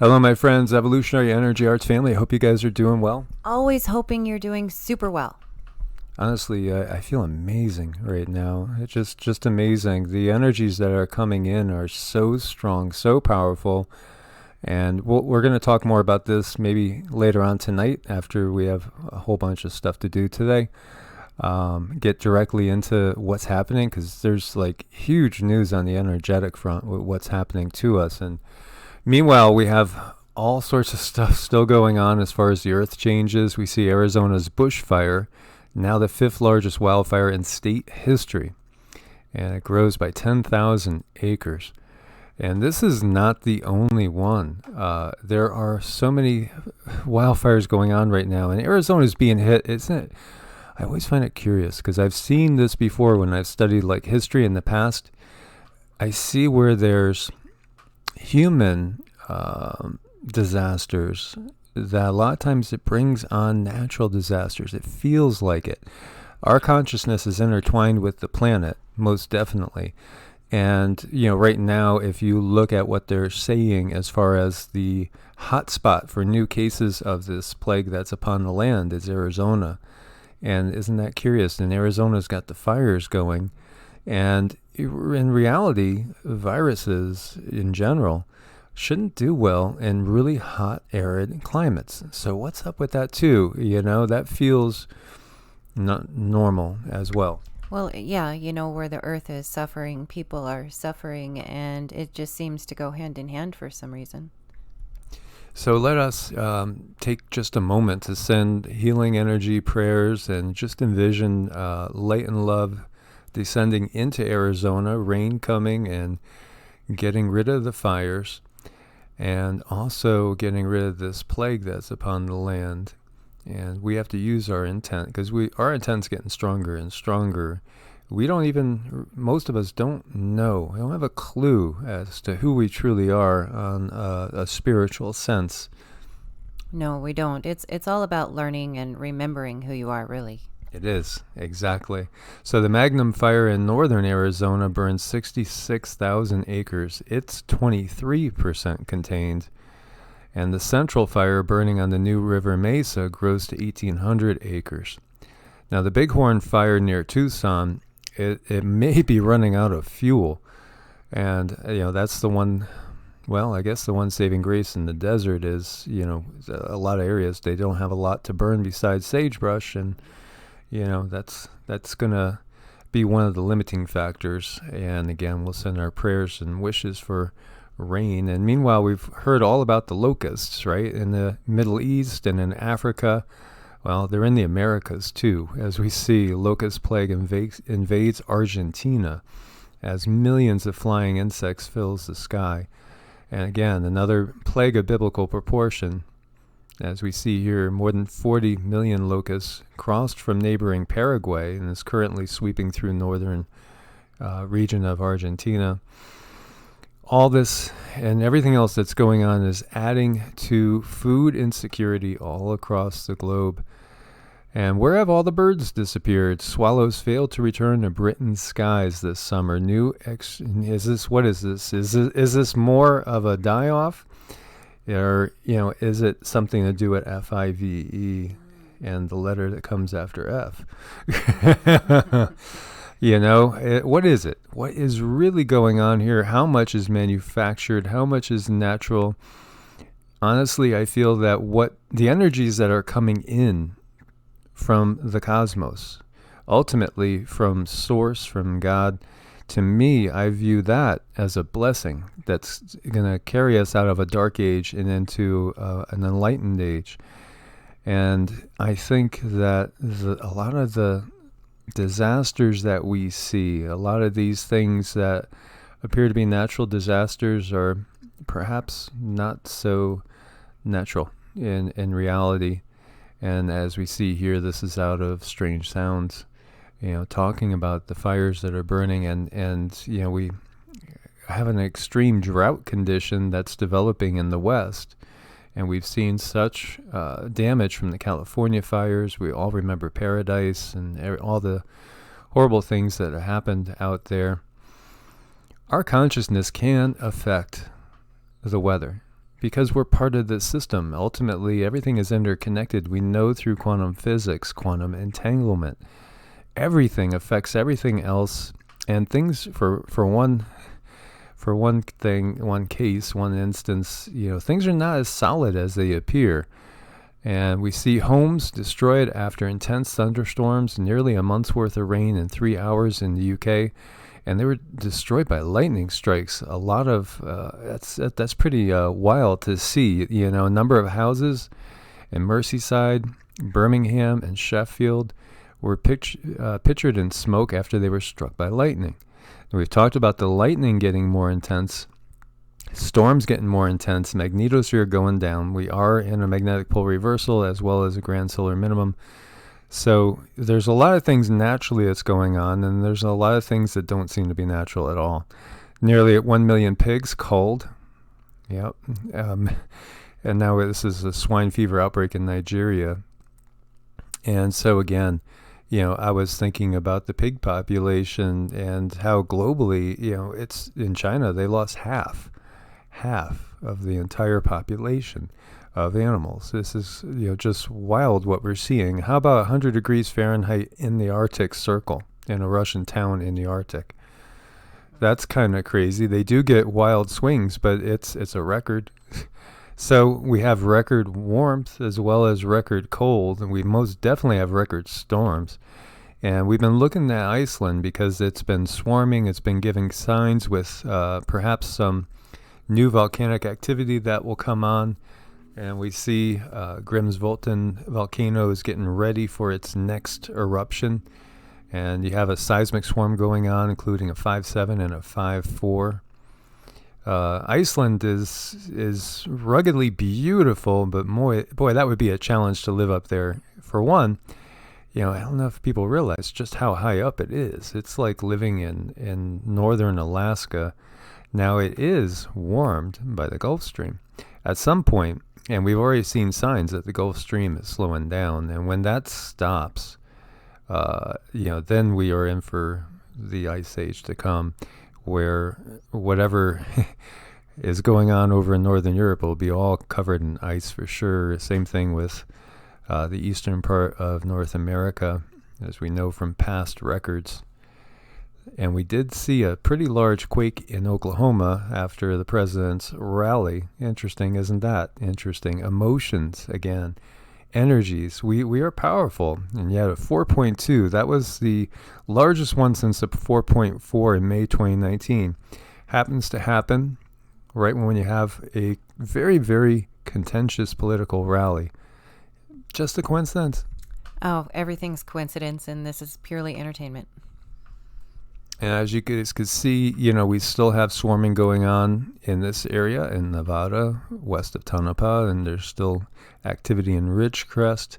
Hello, my friends, Evolutionary Energy Arts family. I hope you guys are doing well. Always hoping you're doing super well. Honestly, I feel amazing right now. It's just amazing. The energies that are coming in are so strong, so powerful. And we're going to talk more about this maybe later on tonight after we have a whole bunch of stuff to do today. Get directly into what's happening because there's like huge news on the energetic front with what's happening to us. And meanwhile, we have all sorts of stuff still going on as far as the earth changes. We see Arizona's bushfire, now the fifth largest wildfire in state history, and it grows by 10,000 acres. And this is not the only one. There are so many wildfires going on right now, and Arizona is being hit. Isn't it? I always find it curious because I've seen this before when I've studied like history in the past. I see where there's human disasters that a lot of times it brings on natural disasters. It feels like it. Our consciousness is intertwined with the planet, most definitely. And, right now, if you look at what they're saying as far as the hotspot for new cases of this plague that's upon the land is Arizona. And isn't that curious? And Arizona's got the fires going. And in reality, viruses in general shouldn't do well in really hot, arid climates. So what's up with that too? That feels not normal as well. Well, yeah, where the earth is suffering, people are suffering, and it just seems to go hand in hand for some reason. So let us take just a moment to send healing energy prayers and just envision light and love descending into Arizona, rain coming and getting rid of the fires, and also getting rid of this plague that's upon the land. And we have to use our intent because our intent's getting stronger and stronger. Most of us don't know. We don't have a clue as to who we truly are on a spiritual sense. No, we don't. It's all about learning and remembering who you are, really. It is, exactly. So the Magnum fire in northern Arizona burned 66,000 acres. It's 23% contained. And the central fire burning on the New River Mesa grows to 1,800 acres. Now the Bighorn fire near Tucson, it may be running out of fuel. And, that's the one, well, I guess the one saving grace in the desert is, a lot of areas, they don't have a lot to burn besides sagebrush. And, that's going to be one of the limiting factors. And again, we'll send our prayers and wishes for rain. And meanwhile, we've heard all about the locusts, right? In the Middle East and in Africa. Well, they're in the Americas too, as we see locust plague invades Argentina as millions of flying insects fills the sky. And again, another plague of biblical proportion. As we see here, more than 40 million locusts crossed from neighboring Paraguay and is currently sweeping through northern region of Argentina. All this and everything else that's going on is adding to food insecurity all across the globe. And where have all the birds disappeared? Swallows failed to return to Britain's skies this summer. What is this? Is this more of a die-off? Or, is it something to do with FIVE and the letter that comes after F? What is it? What is really going on here? How much is manufactured? How much is natural? Honestly, I feel that what the energies that are coming in from the cosmos, ultimately from Source, from God, to me, I view that as a blessing that's going to carry us out of a dark age and into an enlightened age. And I think that a lot of the disasters that we see, a lot of these things that appear to be natural disasters are perhaps not so natural in reality. And as we see here, this is out of Strange Sounds, talking about the fires that are burning, and we have an extreme drought condition that's developing in the West. And we've seen such damage from the California fires. We all remember Paradise and all the horrible things that have happened out there. Our consciousness can affect the weather because we're part of the system. Ultimately, everything is interconnected. We know through quantum physics, quantum entanglement. Everything affects everything else, and things for one thing, one case, one instance, things are not as solid as they appear. And we see homes destroyed after intense thunderstorms, nearly a month's worth of rain in 3 hours in the UK. And they were destroyed by lightning strikes. A lot of, that's pretty wild to see. A number of houses in Merseyside, Birmingham, and Sheffield were pictured in smoke after they were struck by lightning. And we've talked about the lightning getting more intense, storms getting more intense, magnetosphere going down. We are in a magnetic pole reversal as well as a grand solar minimum. So there's a lot of things naturally that's going on, and there's a lot of things that don't seem to be natural at all. Nearly 1 million pigs culled. Yep. And now this is a swine fever outbreak in Nigeria. And so again, I was thinking about the pig population and how globally, it's in China, they lost half of the entire population of animals. This is, just wild what we're seeing. How about 100 degrees Fahrenheit in the Arctic Circle, in a Russian town in the Arctic? That's kind of crazy. They do get wild swings, but it's a record. So we have record warmth as well as record cold, and we most definitely have record storms. And we've been looking at Iceland because it's been swarming. It's been giving signs with perhaps some new volcanic activity that will come on. And we see Grimsvötn volcano is getting ready for its next eruption. And you have a seismic swarm going on, including a 5.7 and a 5.4. Iceland is ruggedly beautiful, but boy, that would be a challenge to live up there. For one, I don't know if people realize just how high up it is. It's like living in northern Alaska. Now, it is warmed by the Gulf Stream at some point, and we've already seen signs that the Gulf Stream is slowing down. And when that stops, then we are in for the ice age to come, where whatever is going on over in Northern Europe will be all covered in ice for sure. Same thing with the eastern part of North America, as we know from past records. And we did see a pretty large quake in Oklahoma after the president's rally. Interesting, isn't that? Interesting. Emotions, again. Energies. We are powerful. And yet a 4.2, that was the largest one since the 4.4 in May 2019. Happens to happen right when you have a very, very contentious political rally. Just a coincidence. Oh, everything's coincidence, and this is purely entertainment. And as you guys could see, we still have swarming going on in this area in Nevada, west of Tonopah, and there's still activity in Ridgecrest.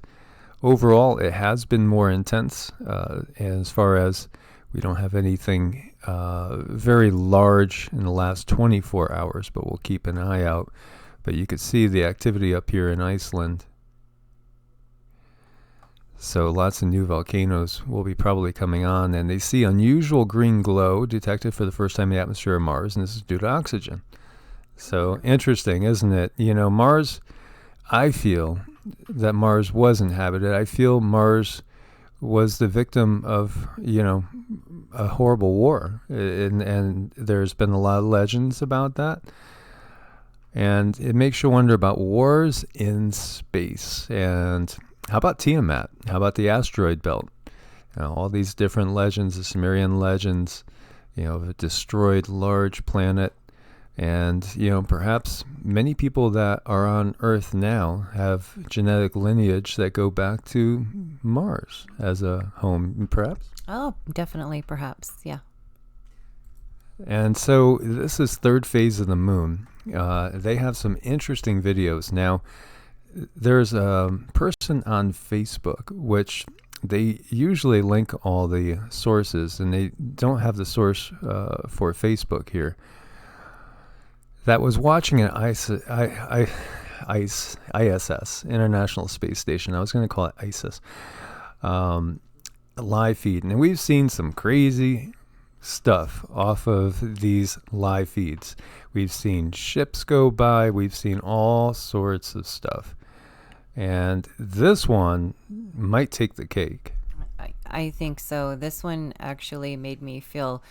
Overall, it has been more intense as far as we don't have anything very large in the last 24 hours, but we'll keep an eye out. But you could see the activity up here in Iceland. So lots of new volcanoes will be probably coming on, and they see unusual green glow detected for the first time in the atmosphere of Mars, and this is due to oxygen. So interesting, isn't it? Mars, I feel that Mars was inhabited. I feel Mars was the victim of, a horrible war, and there's been a lot of legends about that. And it makes you wonder about wars in space. And how about Tiamat? How about the asteroid belt? All these different legends, the Sumerian legends, of a destroyed large planet. And, perhaps many people that are on Earth now have genetic lineage that go back to Mars as a home, perhaps? Oh, definitely, perhaps, yeah. And so this is third phase of the moon. They have some interesting videos. Now, there's a person on Facebook, which they usually link all the sources, and they don't have the source for Facebook here, that was watching an ISS, International Space Station. I was going to call it ISIS, live feed. And we've seen some crazy stuff off of these live feeds. We've seen ships go by. We've seen all sorts of stuff. And this one might take the cake. I think so. This one actually made me feel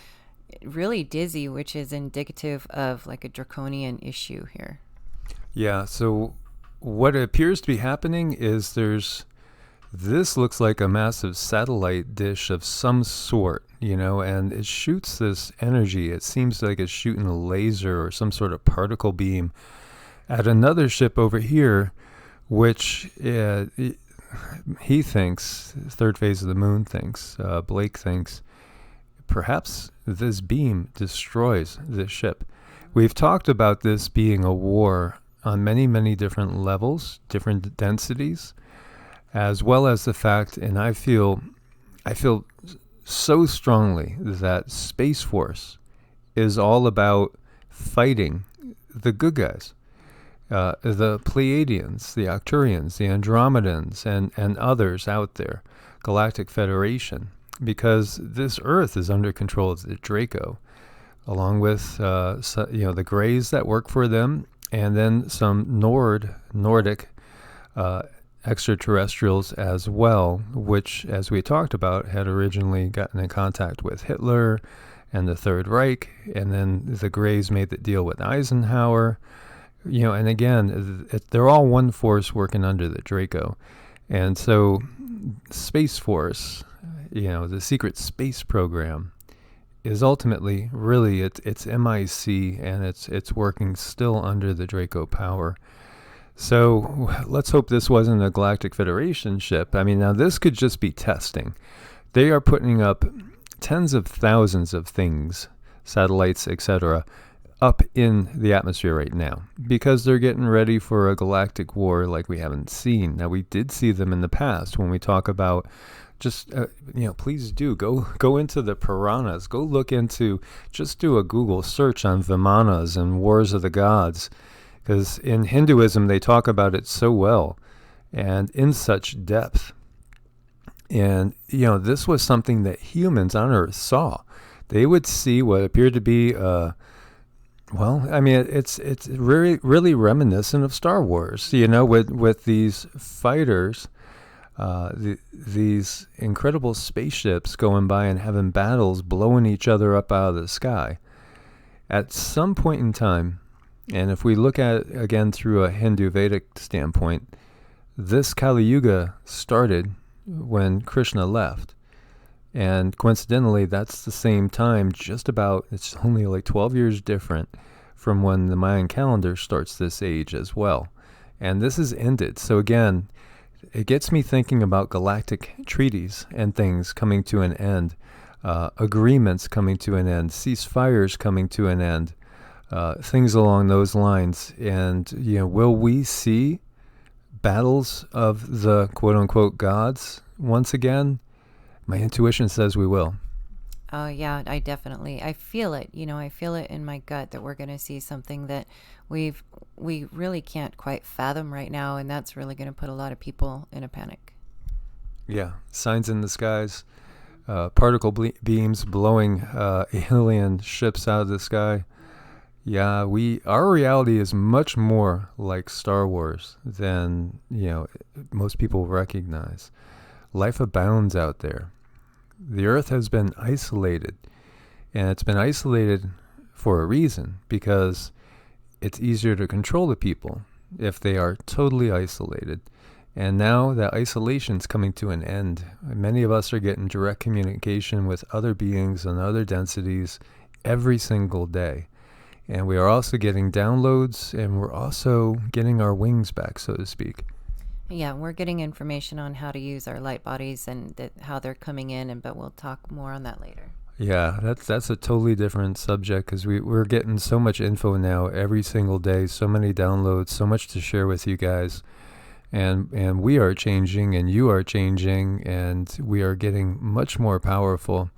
really dizzy, which is indicative of like a draconian issue here. Yeah, so what appears to be happening is this looks like a massive satellite dish of some sort, and it shoots this energy. It seems like it's shooting a laser or some sort of particle beam at another ship over here, which he thinks, third phase of the moon thinks, Blake thinks, perhaps this beam destroys this ship. We've talked about this being a war on many, many different levels, different densities, as well as the fact, and I feel so strongly that Space Force is all about fighting the good guys. The Pleiadians, the Arcturians, the Andromedans, and others out there, Galactic Federation, because this Earth is under control of the Draco, along with the Greys that work for them, and then some Nordic extraterrestrials as well, which, as we talked about, had originally gotten in contact with Hitler and the Third Reich, and then the Greys made the deal with Eisenhower. And again, they're all one force working under the Draco. And so Space Force, the secret space program, is ultimately really it's MIC, and it's working still under the Draco power. So let's hope this wasn't a Galactic Federation ship. I mean, now this could just be testing. They are putting up tens of thousands of things, satellites, etc., up in the atmosphere right now, because they're getting ready for a galactic war like we haven't seen. Now, we did see them in the past when we talk about just, please do go into the Puranas, go look into, just do a Google search on Vimanas and Wars of the Gods, because in Hinduism, they talk about it so well and in such depth. And, this was something that humans on Earth saw. They would see what appeared to be it's really, really reminiscent of Star Wars, with these fighters, these incredible spaceships going by and having battles, blowing each other up out of the sky. At some point in time, and if we look at it again through a Hindu Vedic standpoint, this Kali Yuga started when Krishna left. And coincidentally, that's the same time, just about, it's only like 12 years different from when the Mayan calendar starts this age as well. And this is ended. So again, it gets me thinking about galactic treaties and things coming to an end, agreements coming to an end, ceasefires coming to an end, things along those lines. And, will we see battles of the quote-unquote gods once again? My intuition says we will. Oh, yeah, I feel it. I feel it in my gut that we're going to see something that we really can't quite fathom right now, and that's really going to put a lot of people in a panic. Yeah, signs in the skies, particle beams blowing alien ships out of the sky. Yeah, our reality is much more like Star Wars than, most people recognize. Life abounds out there. The Earth has been isolated, and it's been isolated for a reason, because it's easier to control the people if they are totally isolated. And now that isolation's coming to an end. Many of us are getting direct communication with other beings and other densities every single day. And we are also getting downloads, and we're also getting our wings back, so to speak. Yeah, we're getting information on how to use our light bodies and how they're coming in, but we'll talk more on that later. Yeah, that's a totally different subject, because we're getting so much info now every single day, so many downloads, so much to share with you guys. And we are changing, and you are changing, and we are getting much more powerful.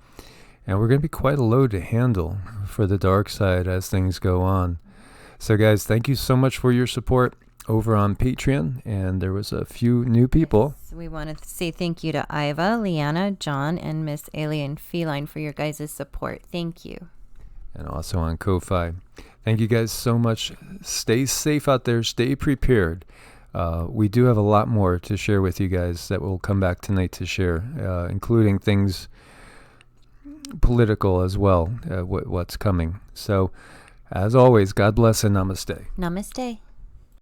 And we're going to be quite a load to handle for the dark side as things go on. So guys, thank you so much for your support. over on Patreon, and there was a few new people. Yes, we want to say thank you to Iva, Liana, John, and Miss Alien Feline for your guys' support. Thank you. And also on Ko-Fi. Thank you guys so much. Stay safe out there. Stay prepared. We do have a lot more to share with you guys that we'll come back tonight to share, including things political as well, what's coming. So, as always, God bless and namaste. Namaste.